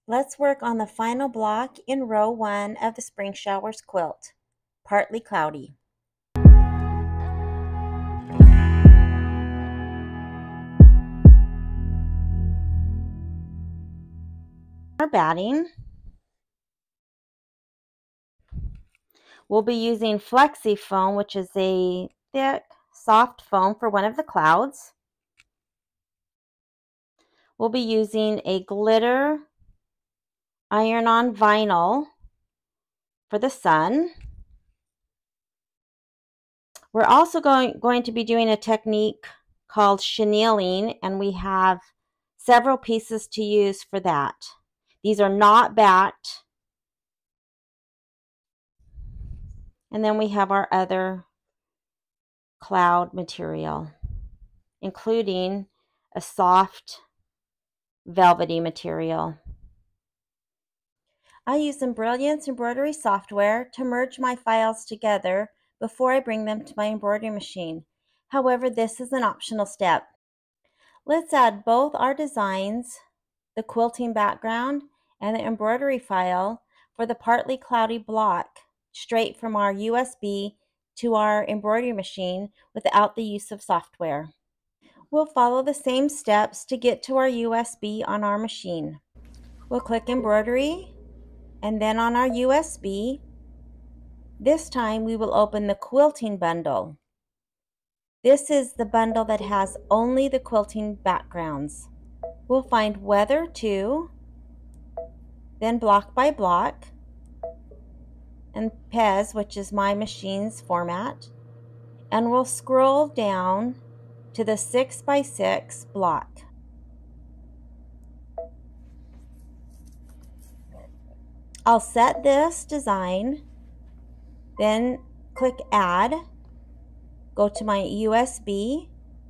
Let's work on the final block in row 1 of the Spring Showers quilt, Partly Cloudy. Our batting, we'll be using Flexi foam, which is a thick, soft foam for one of the clouds. We'll be using a glitter iron-on vinyl for the sun. We're also going to be doing a technique called chenilling, and we have several pieces to use for that. These are not backed. And then we have our other cloud material, including a soft velvety material. I use Embellishment embroidery software to merge my files together before I bring them to my embroidery machine. However, this is an optional step. Let's add both our designs, the quilting background and the embroidery file for the partly cloudy block straight from our USB to our embroidery machine without the use of software. We'll follow the same steps to get to our USB on our machine. We'll click embroidery and then on our USB. This time we will open the quilting bundle. This is the bundle that has only the quilting backgrounds. We'll find Weather 2, then Block by Block, and Pez, which is my machine's format, and we'll scroll down to the 6x6 block. I'll set this design, then click Add, go to my USB,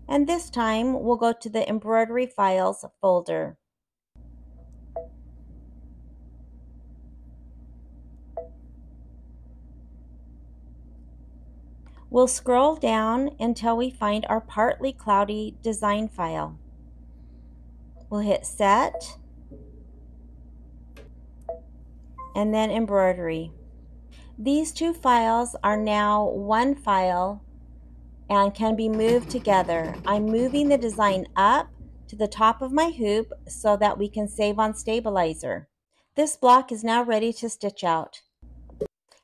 and this time we'll go to the Embroidery Files folder. We'll scroll down until we find our partly cloudy design file. We'll hit Set, and then Embroidery. These two files are now one file and can be moved together. I'm moving the design up to the top of my hoop so that we can save on stabilizer. This block is now ready to stitch out.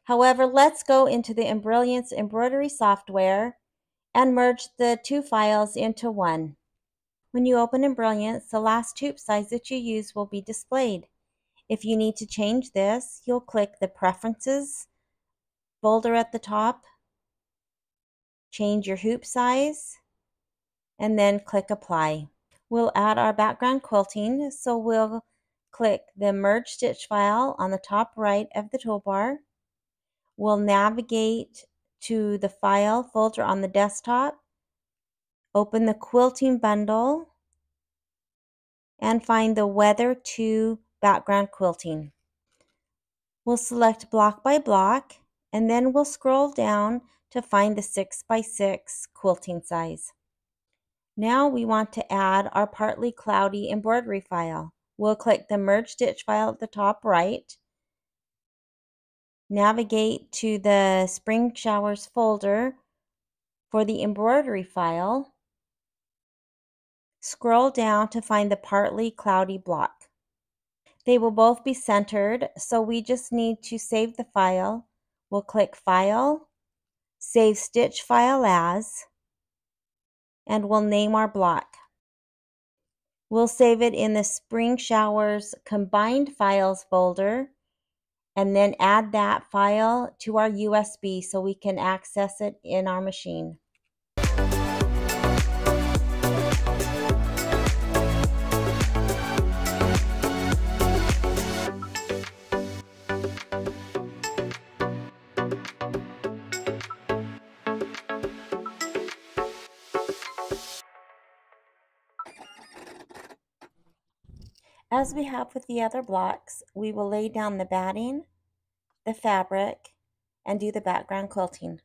However, let's go into the Embellishment embroidery software and merge the two files into one. When you open Embellishment, the last hoop size that you use will be displayed. If you need to change this, you'll click the Preferences folder at the top, change your hoop size, and then click Apply. We'll add our background quilting, so we'll click the Merge Stitch file on the top right of the toolbar. We'll navigate to the File folder on the desktop, open the Quilting Bundle, and find the Weather 2 background quilting. We'll select Block by Block, and then we'll scroll down to find the 6x6 quilting size. Now we want to add our partly cloudy embroidery file. We'll click the Merge Stitch file at the top right, navigate to the Spring Showers folder for the embroidery file, scroll down to find the partly cloudy block. They will both be centered, so we just need to save the file. We'll click File, Save Stitch File As, and we'll name our block. We'll save it in the Spring Showers Combined Files folder, and then add that file to our USB so we can access it in our machine. As we have with the other blocks, we will lay down the batting, the fabric, and do the background quilting.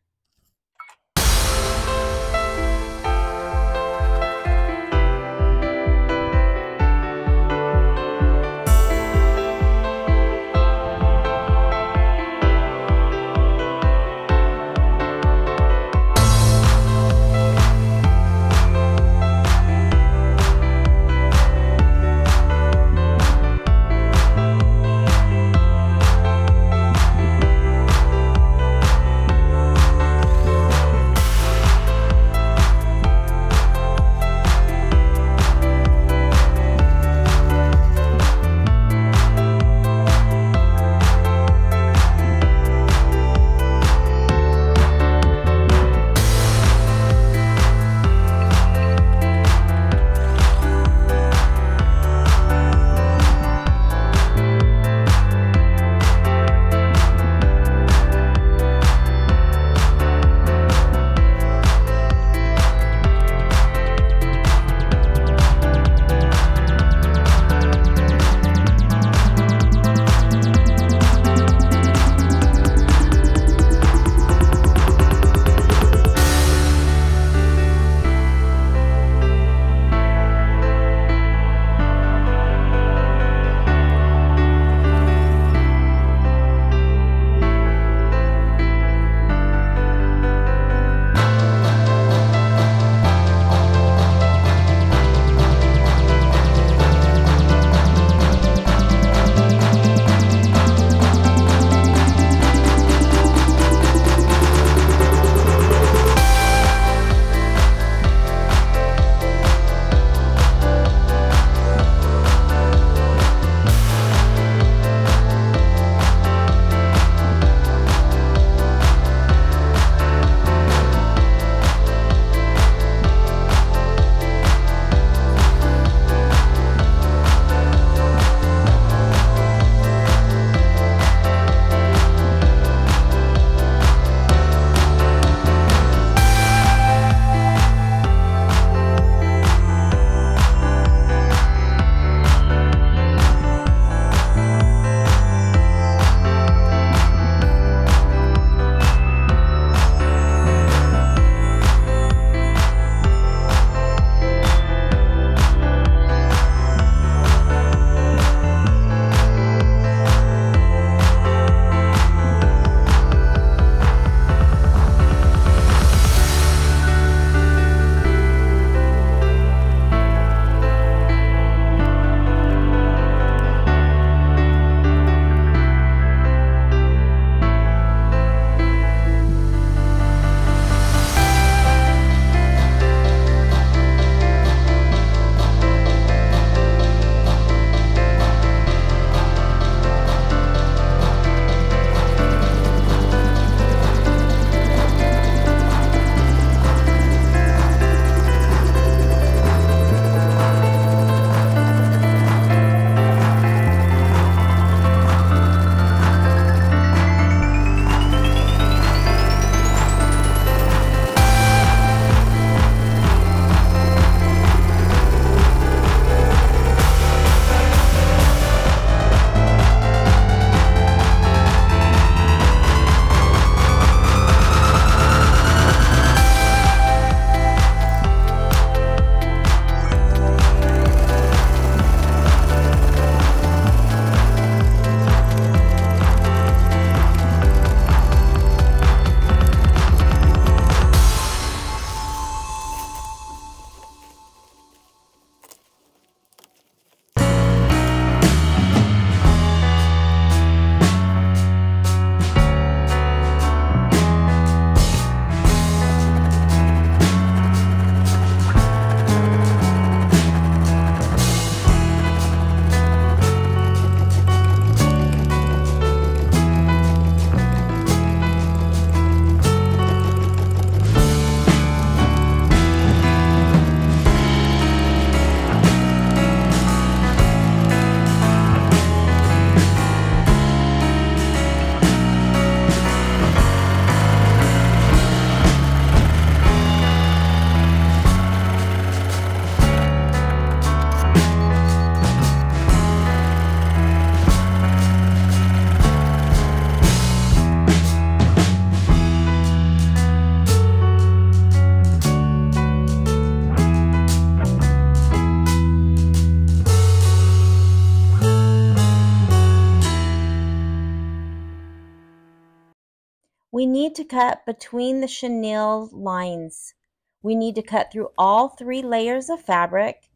We need to cut between the chenille lines. We need to cut through all 3 layers of fabric,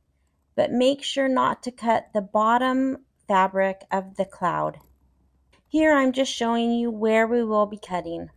but make sure not to cut the bottom fabric of the cloud. Here I'm just showing you where we will be cutting.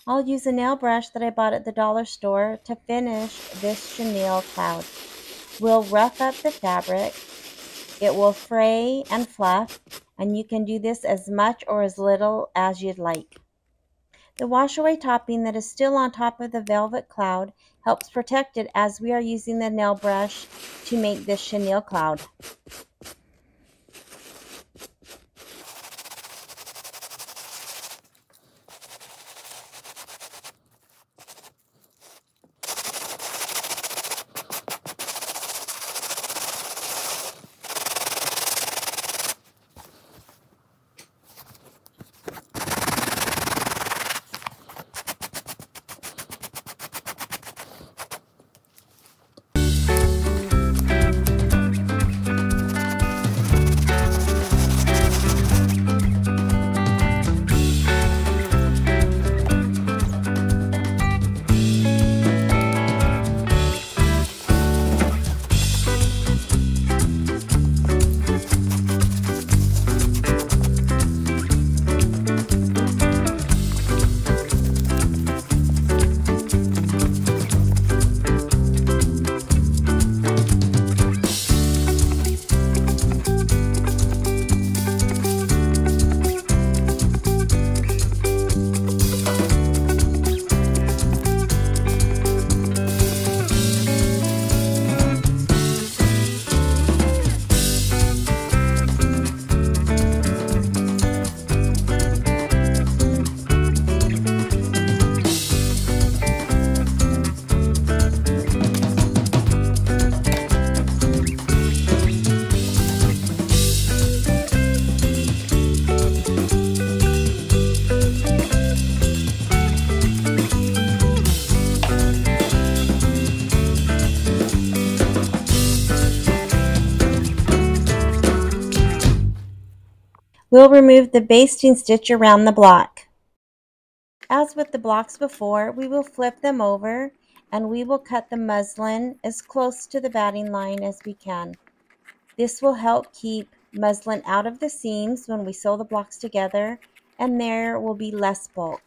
I'll use a nail brush that I bought at the dollar store to finish this chenille cloud. We'll rough up the fabric. It will fray and fluff, and you can do this as much or as little as you'd like. The wash-away topping that is still on top of the velvet cloud helps protect it as we are using the nail brush to make this chenille cloud. We'll remove the basting stitch around the block. As with the blocks before, we will flip them over and we will cut the muslin as close to the batting line as we can. This will help keep muslin out of the seams when we sew the blocks together, and there will be less bulk.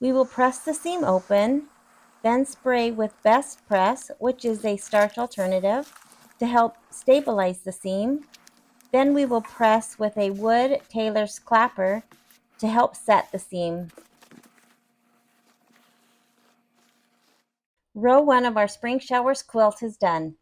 We will press the seam open, then spray with Best Press, which is a starch alternative, to help stabilize the seam. Then we will press with a wood tailor's clapper to help set the seam. Row 1 of our spring showers quilt is done.